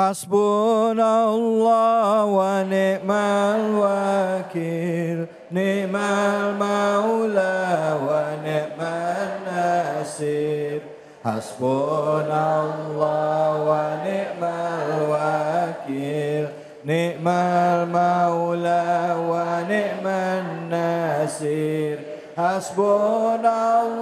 Hasbunallah wa ni'mal wakil, ni'mal maula wa ni'mal nasir. Hasbunallah wa ni'mal wakil, ni'mal maula wa ni'man nasir. Hasbunallah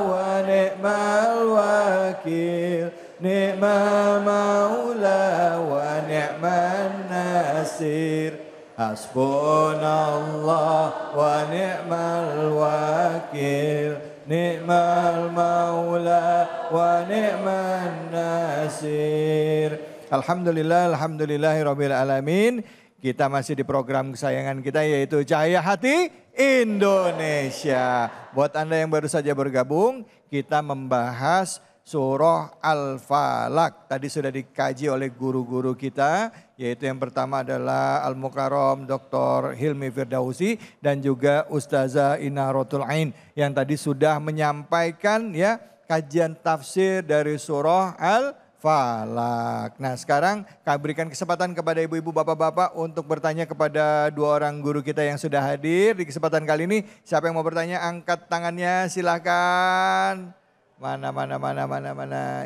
wa ni'mal wakil, ni'mal maula wa ni'man nasir. Hasbunallah wa ni'mal wakil, ni'mal maula wa ni'man nasir. Alhamdulillahirabbil alamin. Kita masih di program kesayangan kita yaitu Cahaya Hati Indonesia. Buat Anda yang baru saja bergabung, kita membahas Surah Al-Falaq. Tadi sudah dikaji oleh guru-guru kita, yaitu yang pertama adalah Al-Mukarram Dr. Hilmi Firdausi dan juga Ustazah Inaratul Ain yang tadi sudah menyampaikan ya kajian tafsir dari Surah Al-Falaq. Nah, sekarang kami berikan kesempatan kepada ibu-ibu, bapak-bapak untuk bertanya kepada dua orang guru kita yang sudah hadir di kesempatan kali ini. Siapa yang mau bertanya angkat tangannya, silakan. Mana.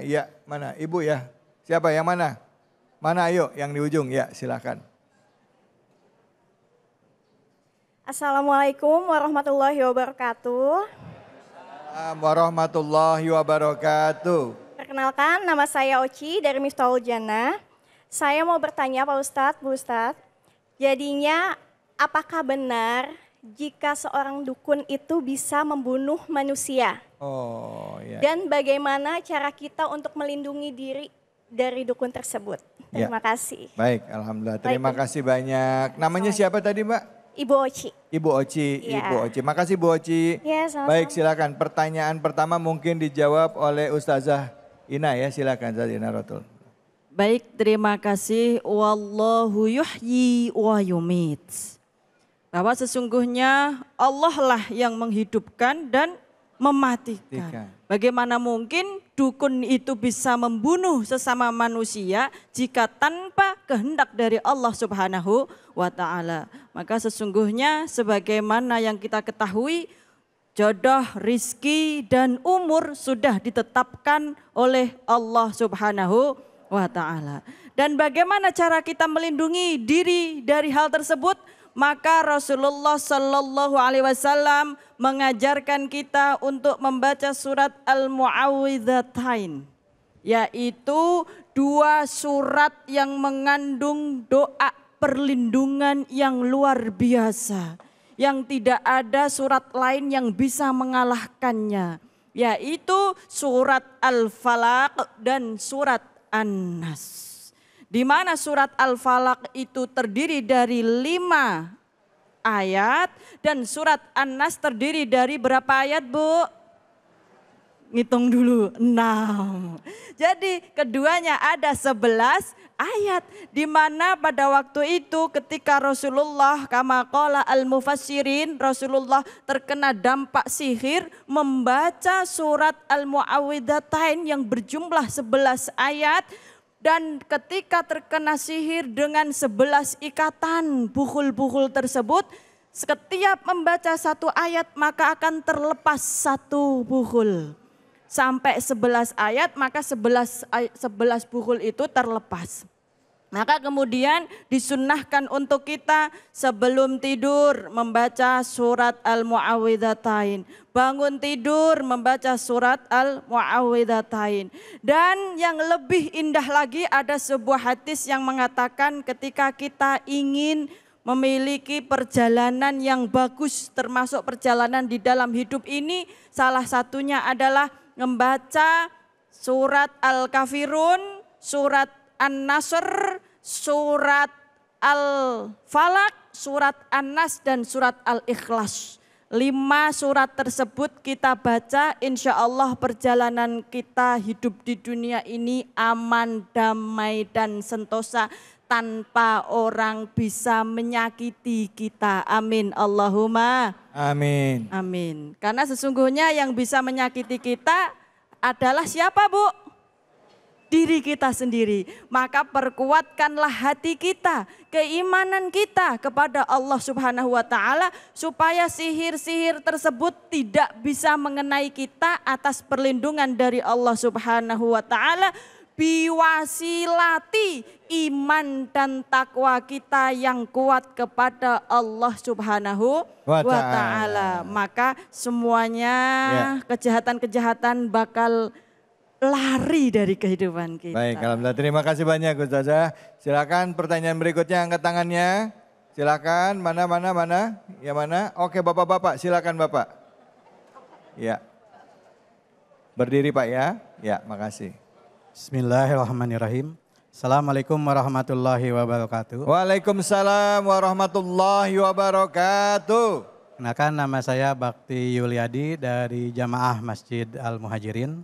Iya, mana? Ibu ya. Siapa yang mana? Mana ayo yang di ujung ya, silakan. Assalamualaikum warahmatullahi wabarakatuh. Assalamualaikum warahmatullahi wabarakatuh. Perkenalkan, nama saya Oci dari Miftahul Jannah. Saya mau bertanya Pak Ustadz, Bu Ustadz. Jadinya apakah benar jika seorang dukun itu bisa membunuh manusia? Oh, ya. Dan bagaimana cara kita untuk melindungi diri dari dukun tersebut? Terima kasih. Baik, alhamdulillah. Terima kasih banyak. Namanya siapa tadi, Mbak? Ibu Oci. Ibu Oci, Ya. Ibu Oci. Makasih Bu Oci. Ya, sama-sama. Baik, silakan. Pertanyaan pertama mungkin dijawab oleh Ustazah Ina ya, silakan Ustazah Ina Rotul. Baik, terima kasih. Wallahu yuhyi wa yumit. Bahwa sesungguhnya Allah lah yang menghidupkan dan mematikan. Bagaimana mungkin dukun itu bisa membunuh sesama manusia jika tanpa kehendak dari Allah Subhanahu wa Ta'ala. Maka sesungguhnya sebagaimana yang kita ketahui, jodoh, rizki, dan umur sudah ditetapkan oleh Allah Subhanahu wa Ta'ala. Dan bagaimana cara kita melindungi diri dari hal tersebut? Maka Rasulullah Sallallahu Alaihi Wasallam mengajarkan kita untuk membaca surat Al-Mu'awwidhatain, yaitu dua surat yang mengandung doa perlindungan yang luar biasa, yang tidak ada surat lain yang bisa mengalahkannya, yaitu surat Al-Falaq dan surat An-Nas. Di mana surat Al-Falaq itu terdiri dari 5 ayat dan surat An-Nas terdiri dari berapa ayat, Bu? Ngitung dulu, 6. Jadi keduanya ada 11 ayat, di mana pada waktu itu ketika Rasulullah kama qala al-mufassirin, Rasulullah terkena dampak sihir, membaca surat Al-Mu'awwidhatain yang berjumlah 11 ayat. Dan ketika terkena sihir dengan 11 ikatan buhul-buhul tersebut, setiap membaca satu ayat maka akan terlepas satu buhul. Sampai 11 ayat maka 11 buhul itu terlepas. Maka kemudian disunnahkan untuk kita sebelum tidur membaca surat Al-Mu'awwidhatain. Bangun tidur membaca surat Al-Mu'awwidhatain. Dan yang lebih indah lagi ada sebuah hadis yang mengatakan ketika kita ingin memiliki perjalanan yang bagus termasuk perjalanan di dalam hidup ini, salah satunya adalah membaca surat Al-Kafirun, surat An-Nasr, surat Al-Falaq, surat An-Nas, dan surat Al-Ikhlas. 5 surat tersebut kita baca, insya Allah perjalanan kita hidup di dunia ini aman, damai, dan sentosa tanpa orang bisa menyakiti kita. Amin. Allahumma. Amin. Amin. Karena sesungguhnya yang bisa menyakiti kita adalah siapa, Bu? diri kita sendiri. Maka perkuatkanlah hati kita, keimanan kita kepada Allah Subhanahu wa taala supaya sihir-sihir tersebut tidak bisa mengenai kita atas perlindungan dari Allah Subhanahu wa taala. Biwasilati iman dan takwa kita yang kuat kepada Allah Subhanahu wa taala. Maka semuanya kejahatan-kejahatan bakal lari dari kehidupan kita. Baik, alhamdulillah. Terima kasih banyak Ustazah. Silakan pertanyaan berikutnya, angkat tangannya. Silakan, mana? Ya mana? Oke, Bapak-bapak, silakan Bapak. Ya. Berdiri Pak ya. Ya, makasih. Bismillahirrahmanirrahim. Assalamualaikum warahmatullahi wabarakatuh. Waalaikumsalam warahmatullahi wabarakatuh. Kenalkan, nama saya Bakti Yuliadi dari Jamaah Masjid Al-Muhajirin.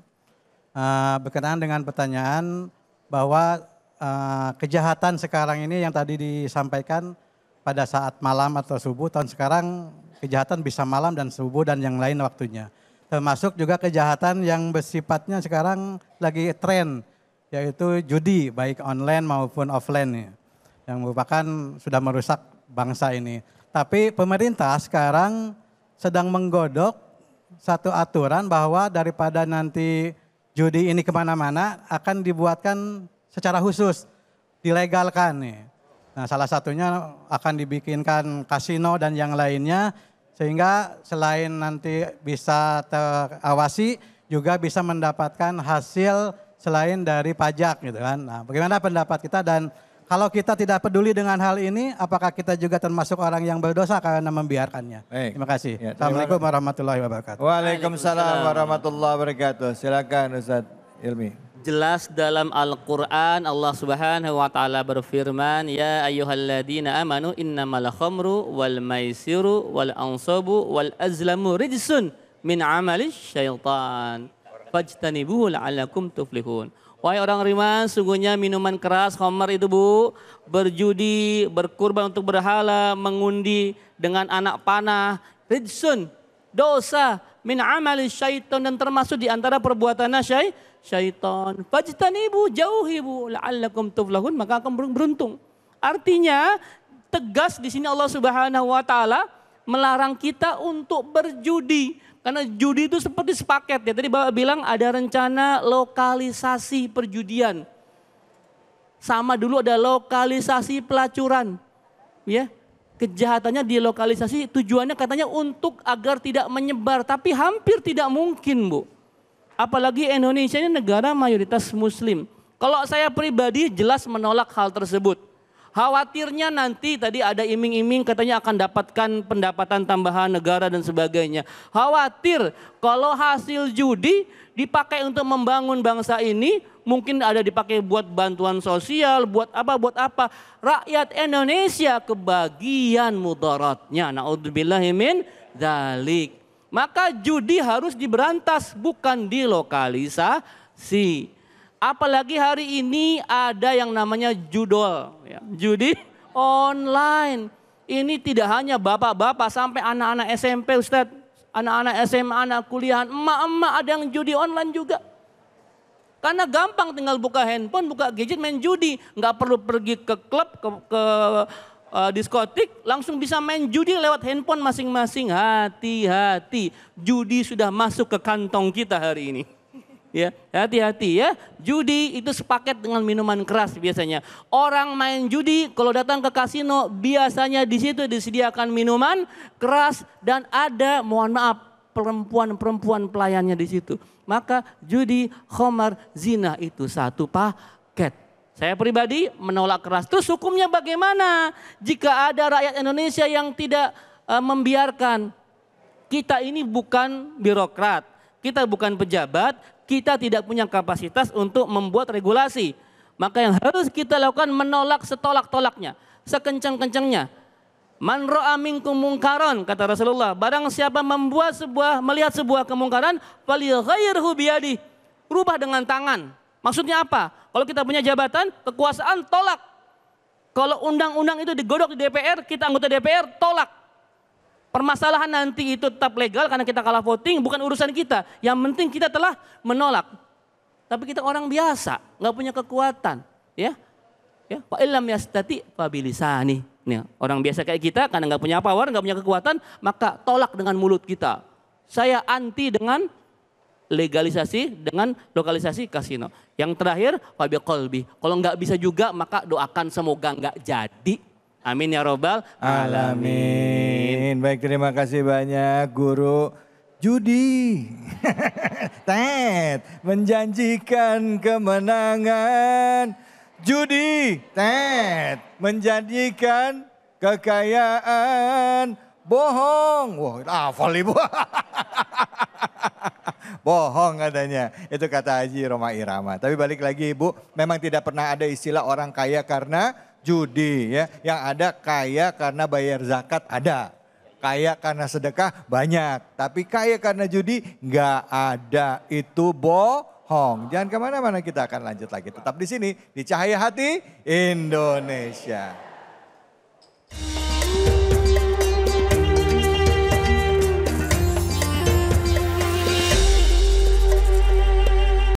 Berkenaan dengan pertanyaan bahwa kejahatan sekarang ini yang tadi disampaikan pada saat malam atau subuh, tahun sekarang kejahatan bisa malam dan subuh dan yang lain waktunya. Termasuk juga kejahatan yang bersifatnya sekarang lagi tren, yaitu judi baik online maupun offline, yang merupakan sudah merusak bangsa ini. Tapi pemerintah sekarang sedang menggodok satu aturan bahwa daripada nanti judi ini kemana-mana akan dibuatkan secara khusus, dilegalkan nih. Nah, salah satunya akan dibikinkan kasino dan yang lainnya, sehingga selain nanti bisa terawasi juga bisa mendapatkan hasil selain dari pajak gitu kan. Nah, bagaimana pendapat kita, dan kalau kita tidak peduli dengan hal ini, apakah kita juga termasuk orang yang berdosa karena membiarkannya? Baik. Terima kasih. Ya, Assalamualaikum warahmatullahi wabarakatuh. Waalaikumsalam warahmatullahi wabarakatuh. Silakan Ustaz Ilmi. Jelas dalam Al-Quran Allah Subhanahu wa ta'ala berfirman, ya ayyuhalladzina amanu innamal khamru wal maisiru wal ansabu wal azlamu rijsun min amali syaitan fajtanibuhu la'allakum tuflihun. Wahai orang beriman, sungguhnya minuman keras, khamar itu Bu, berjudi, berkurban untuk berhala, mengundi dengan anak panah, rijsun, dosa, min amali syaitan, dan termasuk di antara perbuatannya syaitan. Fajtanibu, jauhi Bu, la'allakum tuflihun, maka akan beruntung. Artinya tegas di sini Allah Subhanahu wa taala melarang kita untuk berjudi. Karena judi itu seperti sepaket ya. Tadi Bapak bilang ada rencana lokalisasi perjudian. Sama dulu ada lokalisasi pelacuran. Ya. Kejahatannya dilokalisasi, tujuannya katanya untuk agar tidak menyebar, tapi hampir tidak mungkin Bu. Apalagi Indonesia ini negara mayoritas muslim. Kalau saya pribadi jelas menolak hal tersebut. Khawatirnya nanti tadi ada iming-iming katanya akan dapatkan pendapatan tambahan negara dan sebagainya. Khawatir kalau hasil judi dipakai untuk membangun bangsa ini, mungkin ada dipakai buat bantuan sosial, buat apa. Rakyat Indonesia kebagian mudaratnya. Na'udzubillahi min dzalik. Maka judi harus diberantas, bukan dilokalisasi. Apalagi hari ini ada yang namanya judol, ya. Judi online. Ini tidak hanya bapak-bapak, sampai anak-anak SMP Ustadz, anak-anak SMA, anak kuliah, emak-emak ada yang judi online juga. Karena gampang, tinggal buka handphone, buka gadget, main judi. Nggak perlu pergi ke klub, ke diskotik, langsung bisa main judi lewat handphone masing-masing. Hati-hati, judi sudah masuk ke kantong kita hari ini. Ya, hati-hati ya. Judi itu sepaket dengan minuman keras biasanya. Orang main judi kalau datang ke kasino biasanya di situ disediakan minuman keras dan ada, mohon maaf, perempuan-perempuan pelayannya di situ. Maka judi, khamar, zina itu satu paket. Saya pribadi menolak keras. Terus hukumnya bagaimana jika ada rakyat Indonesia yang tidak membiarkan? Kita ini bukan birokrat, kita bukan pejabat, kita tidak punya kapasitas untuk membuat regulasi. Maka yang harus kita lakukan menolak setolak-tolaknya, sekencang-kencangnya. Man ra'a minkum mungkaran, kata Rasulullah, barang siapa melihat sebuah kemungkaran, falyughayyirhu biyadihi, rubah dengan tangan. Maksudnya apa? Kalau kita punya jabatan, kekuasaan, tolak. Kalau undang-undang itu digodok di DPR, kita anggota DPR, tolak. Permasalahan nanti itu tetap legal karena kita kalah voting, bukan urusan kita. Yang penting kita telah menolak. Tapi kita orang biasa, nggak punya kekuatan. Ya, ya. Fa illam yastati fa bilisani. Nih, orang biasa kayak kita karena nggak punya power, nggak punya kekuatan, maka tolak dengan mulut kita. Saya anti dengan legalisasi, dengan lokalisasi kasino. Yang terakhir, fa biqalbi. Kalau nggak bisa juga, maka doakan semoga nggak jadi. Amin ya robbal alamin. Baik, terima kasih banyak Guru Judi. Tet, menjanjikan kemenangan. Judi, tet, menjanjikan kekayaan. Bohong. Wah, hafal ibu. Bohong katanya. Itu kata Haji Roma Irama. Tapi balik lagi Ibu, memang tidak pernah ada istilah orang kaya karena judi ya. Yang ada kaya karena bayar zakat ada. Kaya karena sedekah banyak. Tapi kaya karena judi nggak ada. Itu bohong. Jangan kemana-mana, kita akan lanjut lagi. Tetap di sini di Cahaya Hati Indonesia.